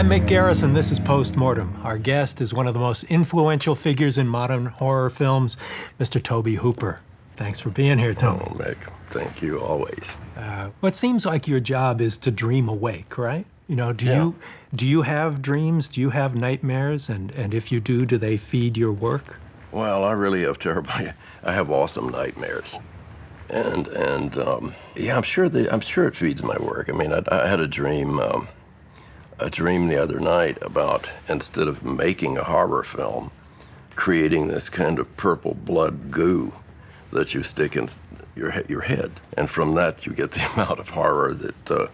I'm Mick Garris, and this is Post-Mortem. Our guest is one of the most influential figures in modern horror films, Mr. Tobe Hooper. Thanks for being here, Tobe. Oh, Mick, thank you, always. Well, it seems like your job is to dream awake, right? You know, do you have dreams? Do you have nightmares? And if you do they feed your work? Well, I really have terrible. I have awesome nightmares, and yeah, I'm sure it feeds my work. I mean, I had a dream the other night about, instead of making a horror film, creating this kind of purple blood goo that you stick in your head, and from that you get the amount of horror that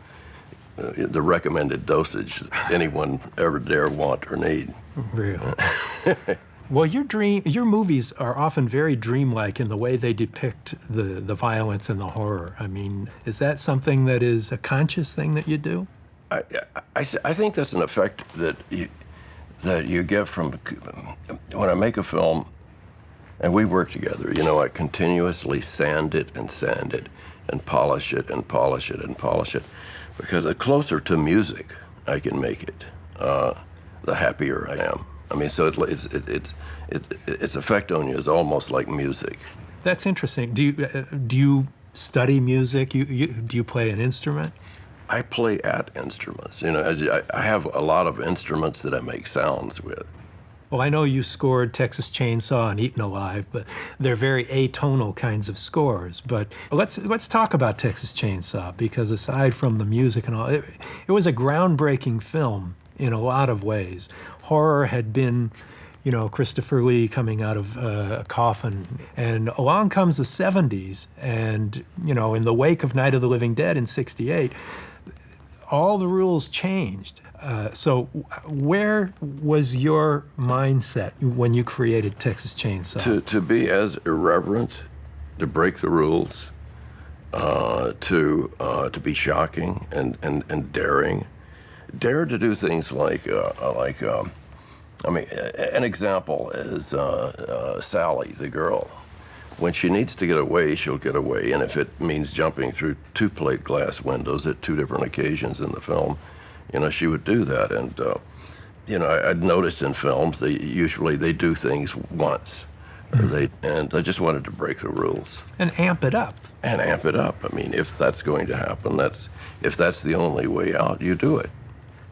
the recommended dosage that anyone ever dare want or need. Really? Well, your movies are often very dreamlike in the way they depict the violence and the horror. I mean, is that something that is a conscious thing that you do? I think that's an effect that you get from when I make a film, and we work together. You know, I continuously sand it and polish it and polish it and polish it, because the closer to music I can make it, the happier I am. I mean, so its effect on you is almost like music. That's interesting. Do you study music? Do you play an instrument? I play at instruments. You know, I have a lot of instruments that I make sounds with. Well, I know you scored Texas Chainsaw and Eaten Alive, but they're very atonal kinds of scores. But let's talk about Texas Chainsaw, because aside from the music and all, it was a groundbreaking film in a lot of ways. Horror had been, you know, Christopher Lee coming out of a coffin, and along comes the 70s, and, you know, in the wake of Night of the Living Dead in '68, all the rules changed. So where was your mindset when you created Texas Chainsaw? To be as irreverent, to break the rules, to be shocking and daring. Dare to do things like I mean, an example is Sally, the girl. When she needs to get away, she'll get away, and if it means jumping through 2 plate glass windows at 2 different occasions in the film, you know, she would do that. And you know, I'd noticed in films they usually do things once, or I just wanted to break the rules and amp it up. And amp it up. I mean, if that's going to happen, if that's the only way out, you do it.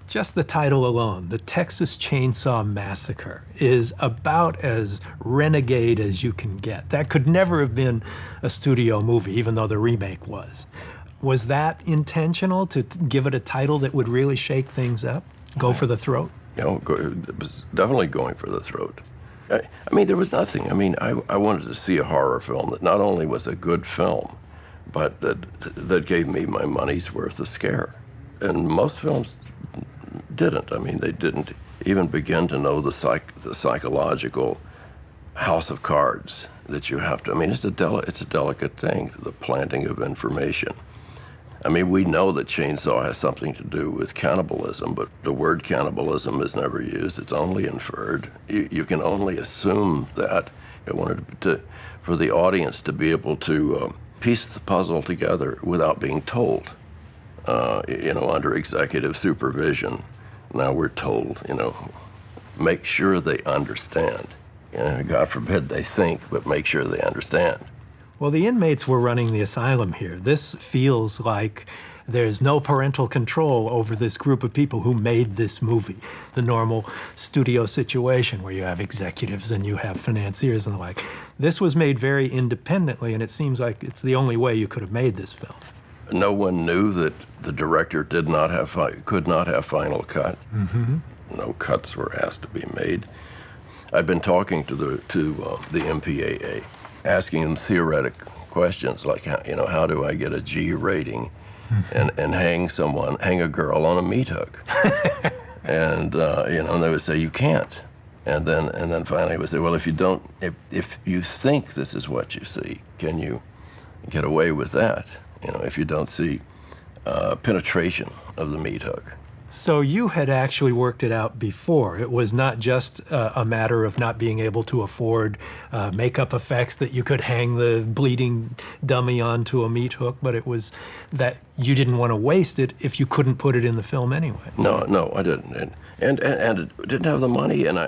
Just the title alone, the Texas Chainsaw Massacre, is about as renegade as you can get. That could never have been a studio movie, even though the remake was. Was that intentional, to give it a title that would really shake things up? Go for the throat? You know, it was definitely going for the throat. I mean, there was nothing. I mean, I wanted to see a horror film that not only was a good film, but that gave me my money's worth of scare. And most films didn't. I mean, they didn't even begin to know the psychological house of cards that you have to. I mean, it's a delicate thing, the planting of information. I mean, we know that Chainsaw has something to do with cannibalism, but the word cannibalism is never used. It's only inferred. You can only assume that. I wanted for the audience to be able to piece the puzzle together without being told. You know, under executive supervision. Now we're told, you know, make sure they understand. You know, God forbid they think, but make sure they understand. Well, the inmates were running the asylum here. This feels like there's no parental control over this group of people who made this movie. The normal studio situation where you have executives and you have financiers and the like. This was made very independently, and it seems like it's the only way you could have made this film. No one knew that the director could not have final cut. Mm-hmm. No cuts were asked to be made. I'd been talking to the MPAA, asking them theoretic questions like, how do I get a G rating, and hang a girl on a meat hook, and they would say you can't, and then finally would say, well, if you think this is what you see, can you get away with that? You know, if you don't see penetration of the meat hook. So you had actually worked it out before. It was not just a matter of not being able to afford makeup effects that you could hang the bleeding dummy onto a meat hook, but it was that you didn't want to waste it if you couldn't put it in the film anyway. No, I didn't. And it didn't have the money, and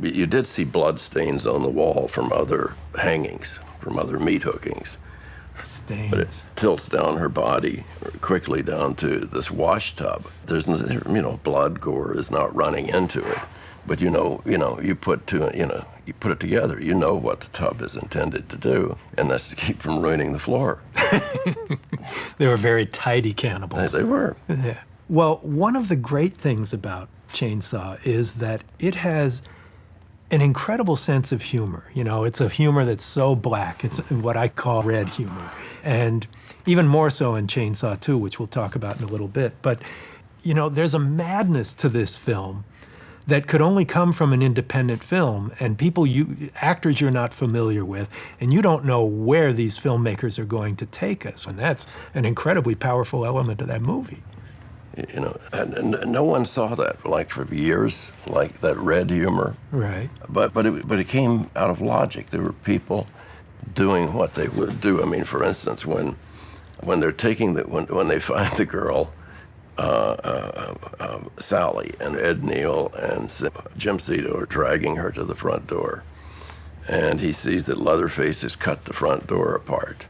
you did see blood stains on the wall from other hangings, from other meat hookings. Stains. But it tilts down her body quickly down to this wash tub. There's, blood, gore is not running into it. But you put it together. You know what the tub is intended to do, and that's to keep from ruining the floor. They were very tidy cannibals. They were. Yeah. Well, one of the great things about Chainsaw is that it has an incredible sense of humor. It's a humor that's so black. It's what I call red humor. And even more so in Chainsaw 2, which we'll talk about in a little bit. But, there's a madness to this film that could only come from an independent film and actors you're not familiar with, and you don't know where these filmmakers are going to take us. And that's an incredibly powerful element of that movie. And no one saw that for years, like that red humor. Right. But it came out of logic. There were people doing what they would do. I mean, for instance, when they're when they find the girl, Sally, and Ed Neal and Jim Cito are dragging her to the front door, and he sees that Leatherface has cut the front door apart.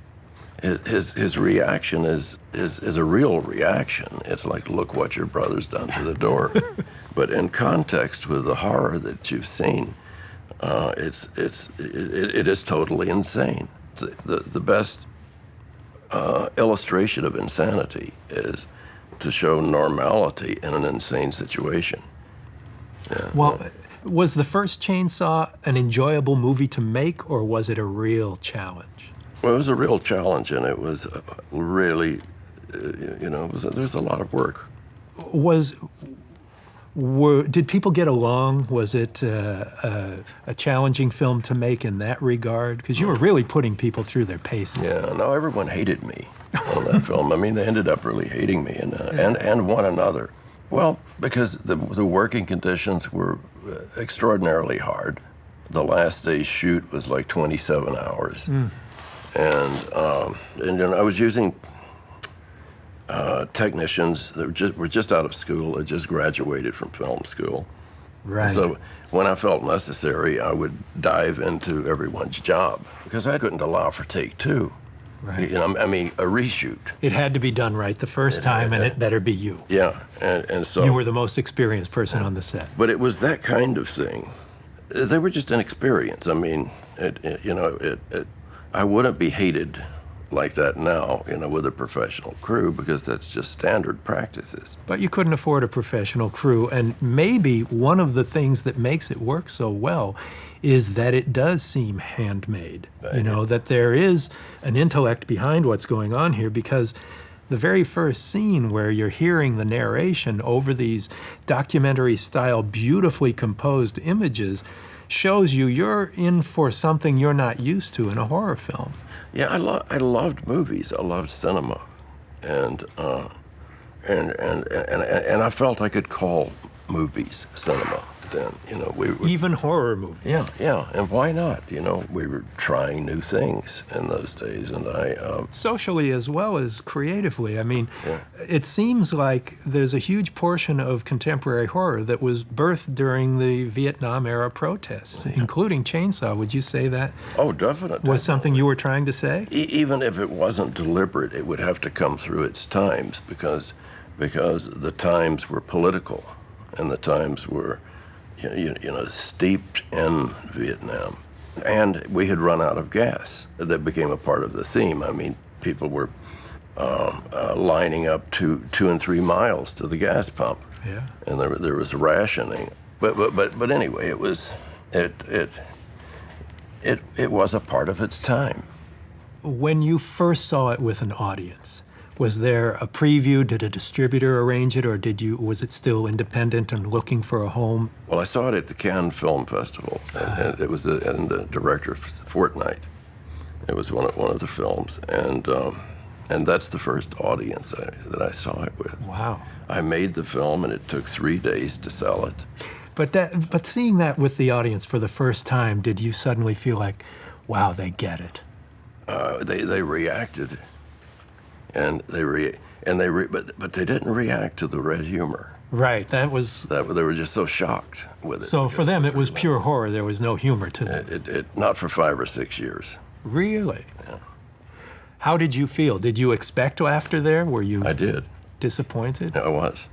His reaction is a real reaction. It's like, look what your brother's done to the door. But in context with the horror that you've seen, it is totally insane. The best illustration of insanity is to show normality in an insane situation. Yeah. Well, was the first Chainsaw an enjoyable movie to make, or was it a real challenge? Well, it was a real challenge, and it was really, there's a lot of work. Did people get along? Was it a challenging film to make in that regard? Because you were really putting people through their paces. Yeah, no, everyone hated me on that film. I mean, they ended up really hating me and one another. Well, because the working conditions were extraordinarily hard. The last day's shoot was like 27 hours. And I was using technicians that were just out of school, had just graduated from film school. Right. So when I felt necessary, I would dive into everyone's job because I couldn't allow for take two. Right. A reshoot. It had to be done right the first time, and it better be you. Yeah, and so you were the most experienced person on the set. But it was that kind of thing. They were just inexperienced. I mean, I wouldn't be hated like that now, with a professional crew, because that's just standard practices. But you couldn't afford a professional crew, and maybe one of the things that makes it work so well is that it does seem handmade. Right. That there is an intellect behind what's going on here, because the very first scene where you're hearing the narration over these documentary-style, beautifully composed images shows you're in for something you're not used to in a horror film. Yeah, I loved movies. I loved cinema, and I felt I could call movies cinema then. Even horror movies. Yeah, and why not? We were trying new things in those days, and socially as well as creatively. I mean, It seems like there's a huge portion of contemporary horror that was birthed during the Vietnam era protests, including Chainsaw. Would you say that? Oh, definitely. Was something you were trying to say? Even if it wasn't deliberate, it would have to come through its times because the times were political, and the times were steeped in Vietnam. And we had run out of gas. That became a part of the theme. I mean, people were lining up 2 and 3 miles to the gas pump. Yeah. And there was rationing. But anyway, it was a part of its time. When you first saw it with an audience, was there a preview? Did a distributor arrange it, or was it still independent and looking for a home? Well, I saw it at the Cannes Film Festival, and it was and the director, Fortnight. It was one of the films, and And that's the first audience that I saw it with. Wow. I made the film, and it took 3 days to sell it. But seeing that with the audience for the first time, did you suddenly feel like, wow, they get it? They reacted, and but they didn't react to the red humor. Right. That was. They were just so shocked with it. So for them, it was really pure horror. There was no humor to it. It not for 5 or 6 years. Really? Yeah. How did you feel? Did you expect laughter there? Were you I did. disappointed? I was.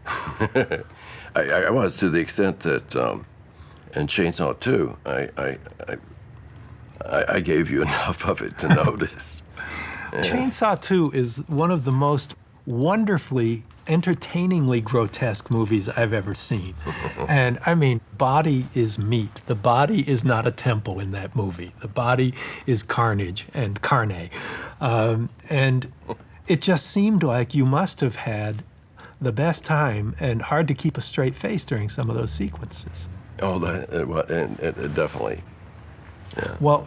I was, to the extent that in Chainsaw 2, I gave you enough of it to notice. Yeah. Chainsaw 2 is one of the most wonderfully, entertainingly grotesque movies I've ever seen. And I mean, body is meat. The body is not a temple in that movie. The body is carnage and carne. And it just seemed like you must have had the best time and hard to keep a straight face during some of those sequences. Oh, it definitely. Yeah. Well,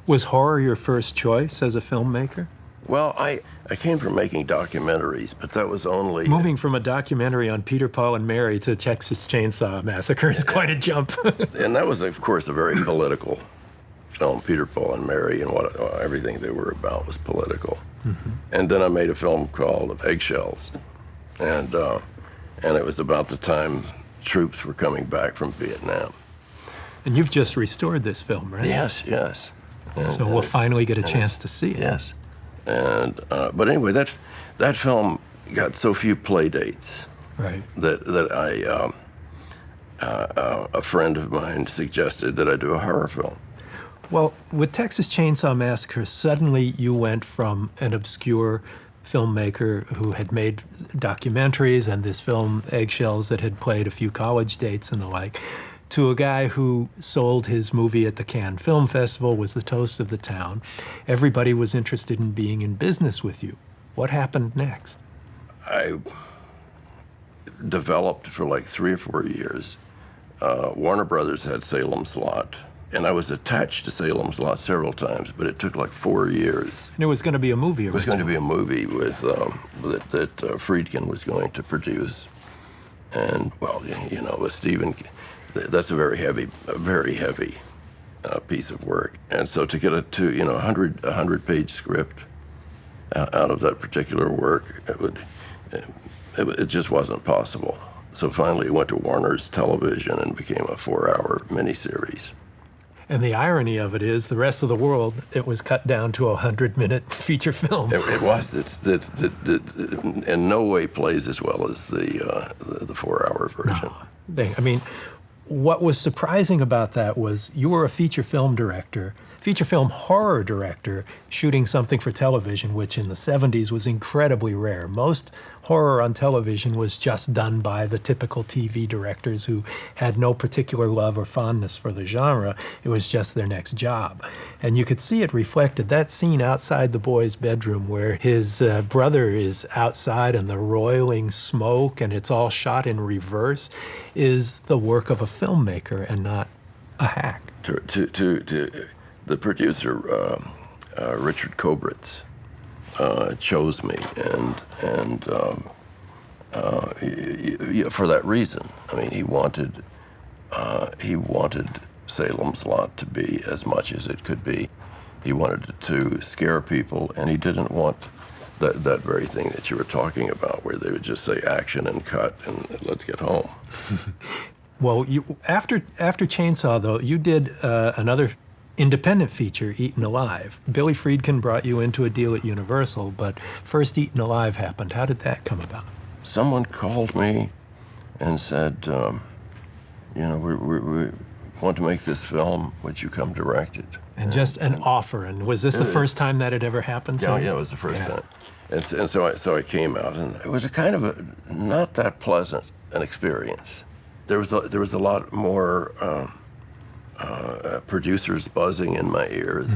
was horror your first choice as a filmmaker? Well, I came from making documentaries, but that was only... Moving from a documentary on Peter, Paul, and Mary to Texas Chainsaw Massacre is quite a jump. And that was, of course, a very political film. Peter, Paul, and Mary, and everything they were about was political. Mm-hmm. And then I made a film called Eggshells, and it was about the time troops were coming back from Vietnam. And you've just restored this film, right? Yes, yes. So we'll finally get a chance to see it. Yes. And but anyway, that film got so few play dates, right? That a friend of mine suggested that I do a horror film. Well, with Texas Chainsaw Massacre, suddenly you went from an obscure filmmaker who had made documentaries and this film Eggshells that had played a few college dates and the like, to a guy who sold his movie at the Cannes Film Festival, was the toast of the town. Everybody was interested in being in business with you. What happened next? I developed for like 3 or 4 years. Warner Brothers had Salem's Lot, and I was attached to Salem's Lot several times, but it took like 4 years. And it was going to be a movie. It was going to be a movie with that Friedkin was going to produce, and well, you know, with Stephen. That's a very heavy piece of work, and so to get a 100-page script out of that particular work, it just wasn't possible. So finally, it went to Warner's Television and became a 4-hour miniseries. And the irony of it is, the rest of the world, it was cut down to a 100-minute feature film. It was. It's in no way plays as well as the 4-hour version. No. I mean, what was surprising about that was you were a feature film horror director, shooting something for television, which in the 70s was incredibly rare. Most horror on television was just done by the typical TV directors who had no particular love or fondness for the genre. It was just their next job. And you could see it reflected. That scene outside the boy's bedroom where his brother is outside and the roiling smoke and it's all shot in reverse is the work of a filmmaker and not a hack. The producer, Richard Kobritz, chose me, and for that reason. I mean, he wanted Salem's Lot to be as much as it could be. He wanted it to scare people, and he didn't want that very thing that you were talking about, where they would just say action and cut and let's get home. Well, after Chainsaw, though, you did another independent feature, Eaten Alive. Billy Friedkin brought you into a deal at Universal, but first Eaten Alive happened. How did that come about? Someone called me and said, we want to make this film. Would you come direct it? And just an offer. And was this the first time that had ever happened to you? Yeah, it was the first time. And so I came out, and it was a kind of not that pleasant an experience. There was a lot more producers buzzing in my ears,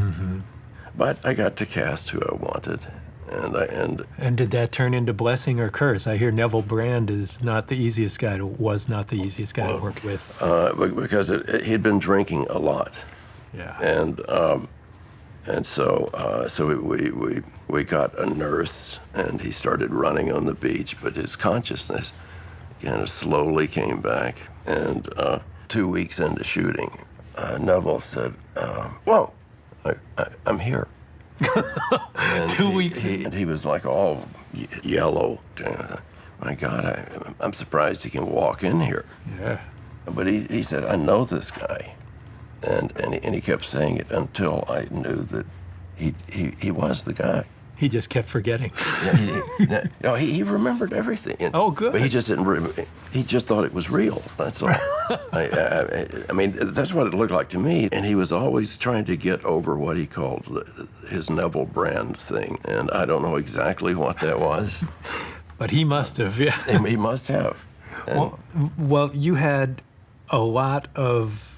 but I got to cast who I wanted, and did that turn into blessing or curse? I hear Neville Brand was not the easiest guy to work with. Because he'd been drinking a lot, yeah, And so we got a nurse, and he started running on the beach, but his consciousness kind of slowly came back. And 2 weeks into shooting, Neville said, "Whoa, I'm here." And 2 weeks. He was like all yellow. My God, I'm surprised he can walk in here. Yeah. But he said, "I know this guy." And he kept saying it until I knew that he was the guy. He just kept forgetting. No, he remembered everything. Oh, good. But he just didn't. He just thought it was real. That's all. I mean, that's what it looked like to me. And he was always trying to get over what he called his Neville brand thing, and I don't know exactly what that was. But he must have, yeah. He must have. And Well, you had a lot of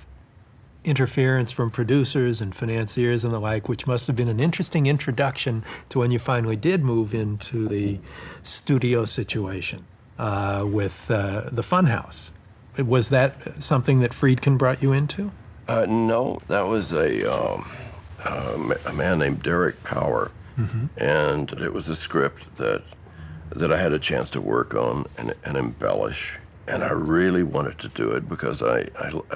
interference from producers and financiers and the like, which must have been an interesting introduction to when you finally did move into the studio situation with the Funhouse. Was that something that Friedkin brought you into? no, that was a man named Derek Power, and it was a script that I had a chance to work on and embellish. And I really wanted to do it because I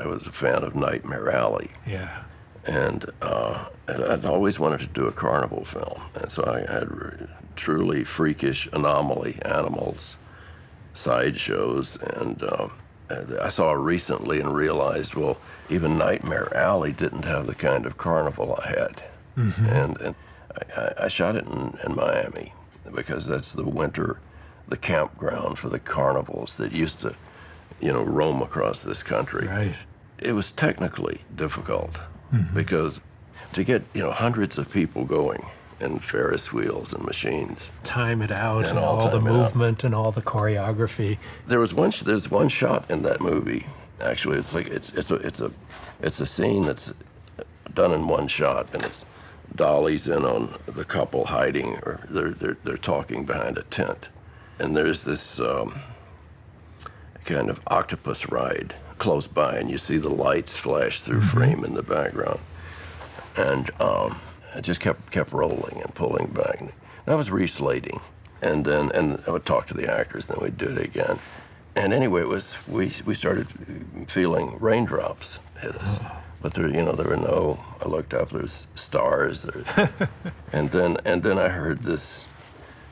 was a fan of Nightmare Alley. Yeah. And I'd always wanted to do a carnival film. And so I had truly freakish anomaly animals, sideshows. And I saw recently and realized, well, even Nightmare Alley didn't have the kind of carnival I had. And I shot it in Miami because that's the campground for the carnivals that used to, roam across this country. Right. It was technically difficult because to get, hundreds of people going in Ferris wheels and machines. Time it out and And all the time it out. movement and all the choreography. There's one shot in that movie. Actually, it's a scene that's done in one shot, and it's dollies in on the couple hiding, or they're talking behind a tent. And there's this kind of octopus ride close by, and you see the lights flash through frame in the background. And it just kept rolling and pulling back. And that was reslating. And I would talk to the actors, and then we'd do it again. And anyway, we started feeling raindrops hit us. But there were no. I looked up. There's stars. and then I heard this.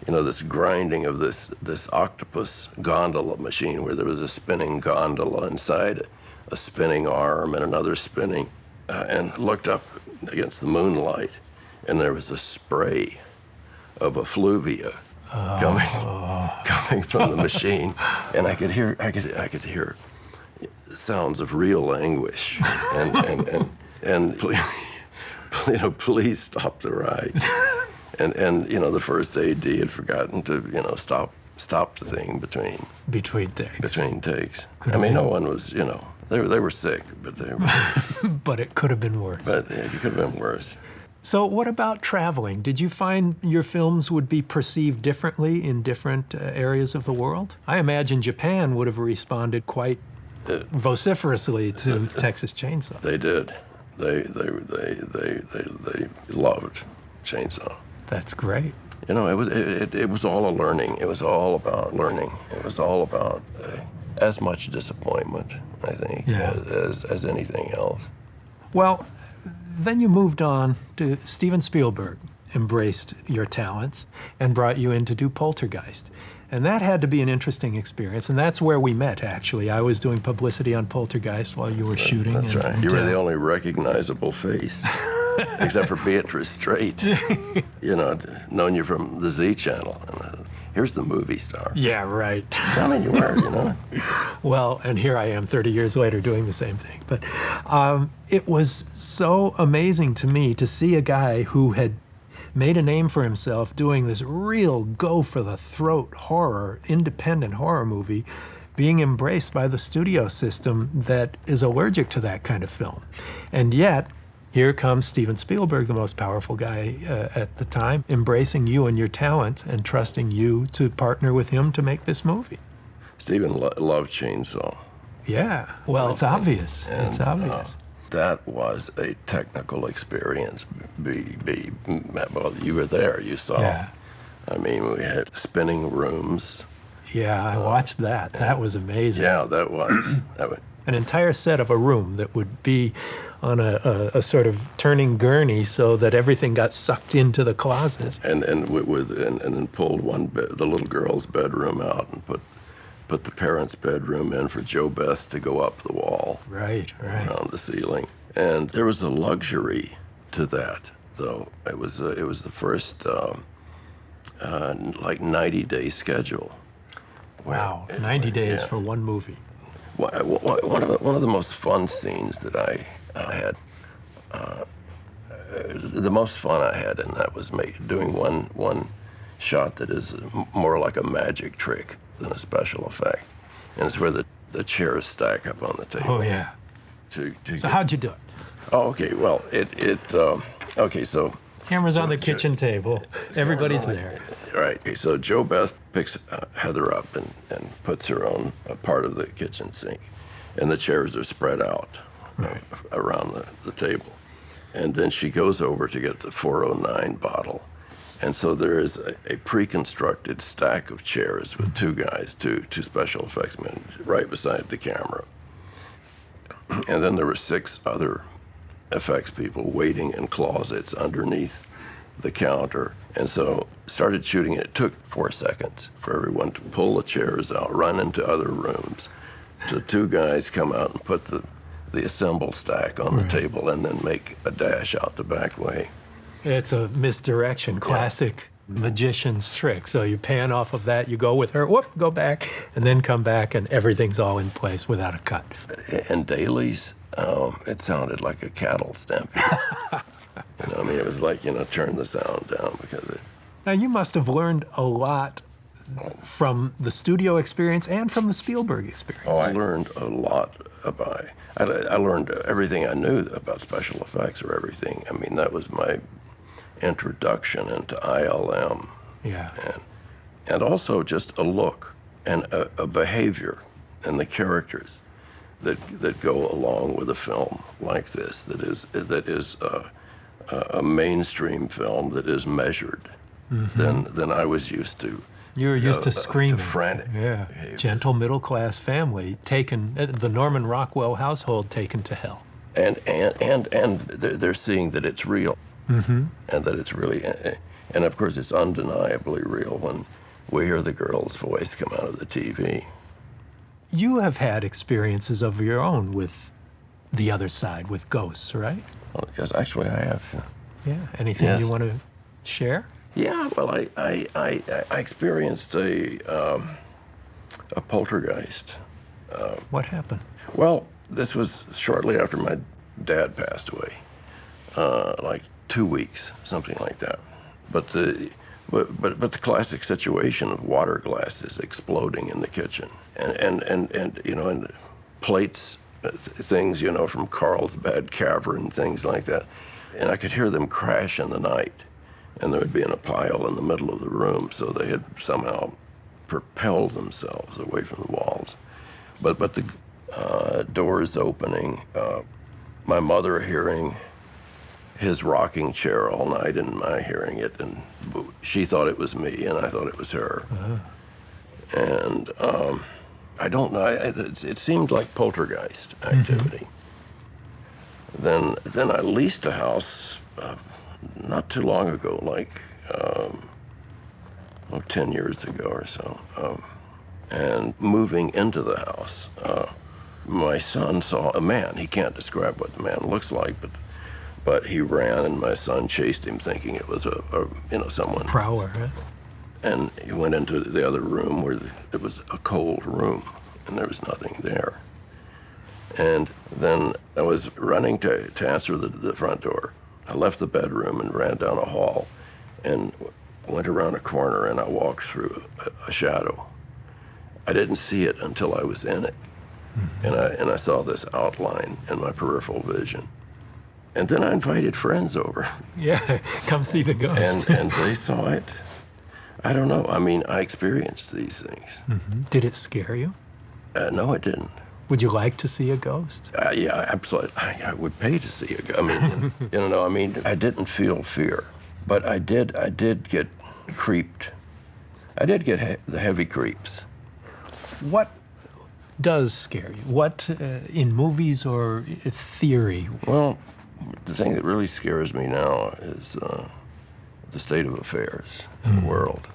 This grinding of this octopus gondola machine where there was a spinning gondola inside a spinning arm and another spinning, and looked up against the moonlight, and there was a spray of effluvia coming from the machine, and I could hear sounds of real anguish, and please stop the ride. And the first AD had forgotten to stop the thing between takes. I mean, no one was they were sick, but they were. But it could have been worse. But it could have been worse. So what about traveling? Did you find your films would be perceived differently in different areas of the world? I imagine Japan would have responded quite vociferously to Texas Chainsaw. They did. They loved Chainsaw. That's great. It was all a learning. It was all about learning. It was all about as much disappointment, I think, as anything else. Well, then you moved on to Steven Spielberg, embraced your talents, and brought you in to do Poltergeist. And that had to be an interesting experience, and that's where we met, actually. I was doing publicity on Poltergeist while you were shooting. That's right. You were the only recognizable face, except for Beatrice Straight. Known you from the Z Channel. And, here's the movie star. Yeah, right. I mean, you were. Well, and here I am 30 years later doing the same thing. But it was so amazing to me to see a guy who had made a name for himself doing this real go-for-the-throat horror, independent horror movie, being embraced by the studio system that is allergic to that kind of film. And yet, here comes Steven Spielberg, the most powerful guy at the time, embracing you and your talent and trusting you to partner with him to make this movie. Steven loved Chainsaw. Yeah, well, it's obvious. And, it's obvious. That was a technical experience. Well, you were there, you saw. Yeah. I mean, we had spinning rooms. Yeah, I watched that. That was amazing. Yeah, that was. An entire set of a room that would be on a sort of turning gurney so that everything got sucked into the closet. And then pulled the little girl's bedroom out and put the parents' bedroom in for Joe Beth to go up the wall. Right. Around the ceiling. And there was a luxury to that, though. It was the first like 90-day schedule. Wow, 90 days for one movie. One of the most fun scenes that I had, the most fun I had in that was doing one shot that is more like a magic trick than a special effect. And it's where the chairs stack up on the table. Oh, yeah. So how'd you do it? Oh, okay. Well, okay, so... Camera's on the kitchen table. Everybody's there. Right. Okay, so Joe Beth picks Heather up and puts her on a part of the kitchen sink. And the chairs are spread out around the table. And then she goes over to get the 409 bottle. And so there is a pre-constructed stack of chairs with two guys, two special effects men, right beside the camera. And then there were 6 other effects people waiting in closets underneath the counter. And so started shooting, and it took 4 seconds for everyone to pull the chairs out, run into other rooms. So 2 guys come out and put the assembled stack on the table and then make a dash out the back way. It's a misdirection, classic magician's trick. So you pan off of that, you go with her, whoop, go back, and then come back, and everything's all in place without a cut. And dailies, it sounded like a cattle stampede. I mean, it was like, turn the sound down because it... Now, you must have learned a lot from the studio experience and from the Spielberg experience. Oh, I learned a lot about... I learned everything I knew about special effects or everything. I mean, that was my introduction into ILM. Yeah. And also just a look and a behavior and the characters that go along with a film like this that is a mainstream film that is measured than I was used to. You were used to screaming. To frantic. Yeah. Gentle middle-class family taken, the Norman Rockwell household taken to hell. And they're seeing that it's real. And that it's really, and of course it's undeniably real when we hear the girl's voice come out of the TV. You have had experiences of your own with the other side, with ghosts, right? Well, yes, actually I have. Yeah. Anything you want to share? Yeah, well, I experienced a poltergeist. What happened? Well, this was shortly after my dad passed away, like 2 weeks, something like that. But the classic situation of water glasses exploding in the kitchen, and plates, things from Carlsbad Cavern, things like that, and I could hear them crash in the night, and there would be in a pile in the middle of the room, so they had somehow propelled themselves away from the walls. But the doors opening, my mother hearing his rocking chair all night and my hearing it, and she thought it was me and I thought it was her. And I don't know, it seemed like poltergeist activity. Then I leased a house not too long ago, like 10 years ago or so. And moving into the house, my son saw a man. He can't describe what the man looks like, but he ran, and my son chased him, thinking it was someone. Prowler, right? And he went into the other room where it was a cold room, and there was nothing there. And then I was running to answer the front door. I left the bedroom and ran down a hall, and went around a corner, and I walked through a shadow. I didn't see it until I was in it, and I saw this outline in my peripheral vision. And then I invited friends over. Yeah, come see the ghost. And they saw it. I don't know. I mean, I experienced these things. Did it scare you? No, it didn't. Would you like to see a ghost? Yeah, absolutely. I would pay to see a ghost. I mean, I didn't feel fear, but I did get creeped. I did get the heavy creeps. What does scare you? What, in movies or theory? Well, the thing that really scares me now is the state of affairs in the world.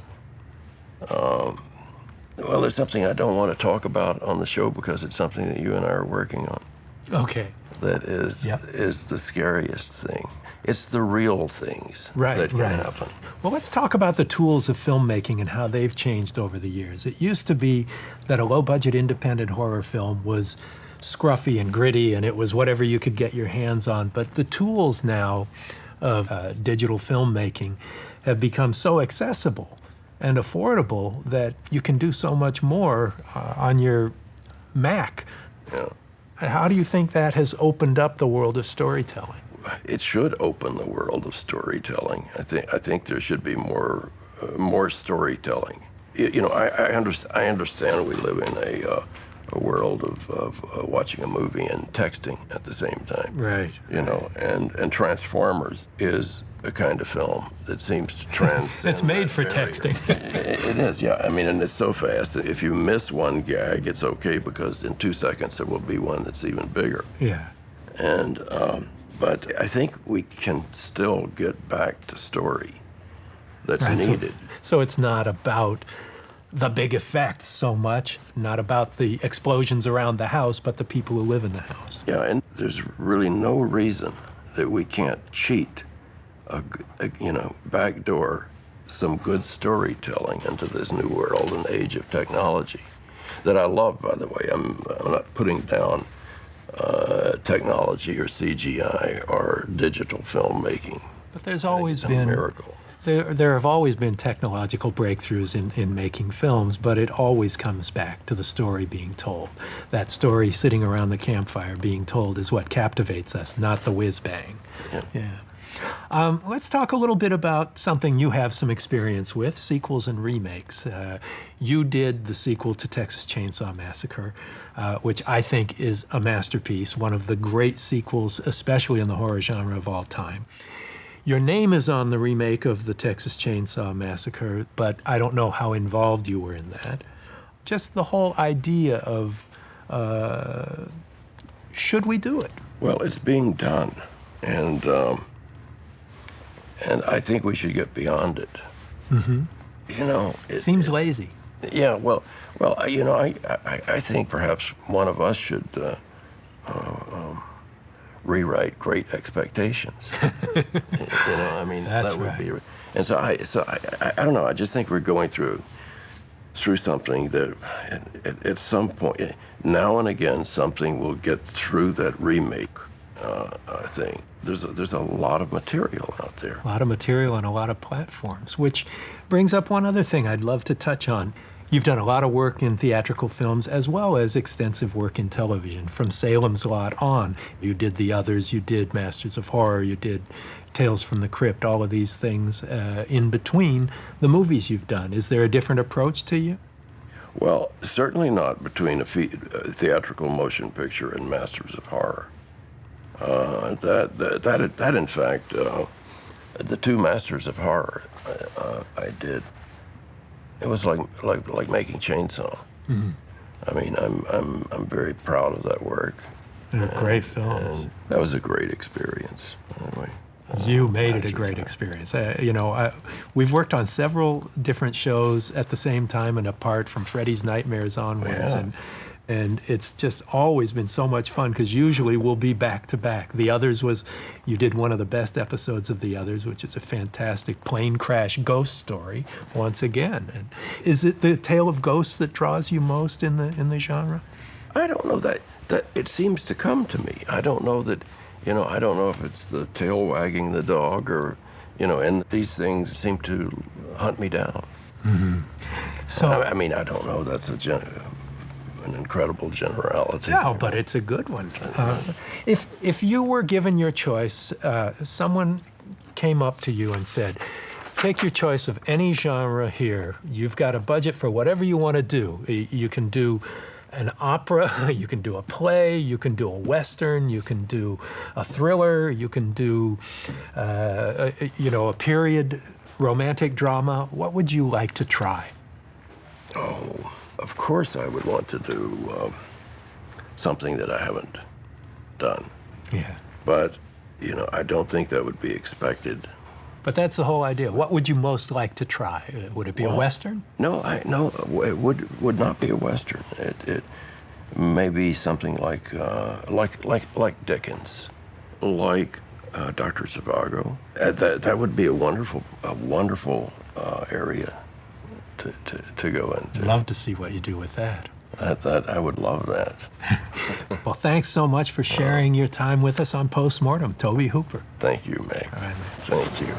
Well, there's something I don't want to talk about on the show because it's something that you and I are working on. Okay. That is the scariest thing. It's the real things that can happen. Well, let's talk about the tools of filmmaking and how they've changed over the years. It used to be that a low-budget independent horror film was scruffy and gritty, and it was whatever you could get your hands on. But the tools now of digital filmmaking have become so accessible and affordable that you can do so much more on your Mac. Yeah. How do you think that has opened up the world of storytelling? It should open the world of storytelling. I think there should be more storytelling. I understand we live in a world of watching a movie and texting at the same time. Right. And Transformers is a kind of film that seems to transcend. It's made for barrier. texting. It is, yeah. I mean, and it's so fast that if you miss one gag, it's okay because in 2 seconds there will be one that's even bigger. Yeah. And but I think we can still get back to story that's needed. So it's not about the big effects so much, not about the explosions around the house, but the people who live in the house. Yeah, and there's really no reason that we can't cheat, backdoor some good storytelling into this new world and age of technology that I love, by the way. I'm not putting down technology or CGI or digital filmmaking. But there's always It's a been miracle. There have always been technological breakthroughs in making films, but it always comes back to the story being told. That story sitting around the campfire being told is what captivates us, not the whiz-bang. Yeah. Let's talk a little bit about something you have some experience with, sequels and remakes. You did the sequel to Texas Chainsaw Massacre, which I think is a masterpiece, one of the great sequels, especially in the horror genre of all time. Your name is on the remake of the Texas Chainsaw Massacre, but I don't know how involved you were in that. Just the whole idea of, should we do it? Well, it's being done, and I think we should get beyond it. Mm-hmm. It seems lazy. Yeah, well, I think perhaps one of us should rewrite Great Expectations. That's that would right. be. And so I don't know. I just think we're going through something that at some point, now and again, something will get through that remake thing. There's a lot of material out there. A lot of material on a lot of platforms, which brings up one other thing I'd love to touch on. You've done a lot of work in theatrical films as well as extensive work in television. From Salem's Lot on, you did The Others, you did Masters of Horror, you did Tales from the Crypt, all of these things in between the movies you've done. Is there a different approach to you? Well, certainly not between a theatrical motion picture and Masters of Horror. That in fact, the two Masters of Horror I did. It was like making Chainsaw. Mm-hmm. I mean, I'm very proud of that work. They're great films. And that was a great experience. Anyway, you made it a great experience. We've worked on several different shows at the same time and apart, from Freddy's Nightmares onwards, and it's just always been so much fun because usually we'll be back to back. The Others you did one of the best episodes of The Others, which is a fantastic plane crash ghost story once again. And is it the tale of ghosts that draws you most in the genre? I don't know that it seems to come to me. I don't know that, I don't know if it's the tail wagging the dog or, and these things seem to hunt me down. Mm-hmm. So I don't know. That's an incredible generality. No, but it's a good one. If you were given your choice, someone came up to you and said, take your choice of any genre here. You've got a budget for whatever you want to do. You can do an opera, you can do a play, you can do a Western, you can do a thriller, you can do, a period romantic drama. What would you like to try? Oh, of course I would want to do something that I haven't done. Yeah. But, I don't think that would be expected. But that's the whole idea. What would you most like to try? Would it be a Western? No, it would not be a Western. It may be something like Dickens, like Dr. Zhivago. That would be a wonderful area to go into. Love to see what you do with that. That I would love that. Well, thanks so much for sharing your time with us on Postmortem, Tobe Hooper. Thank you, Meg. All right, man. Thank you.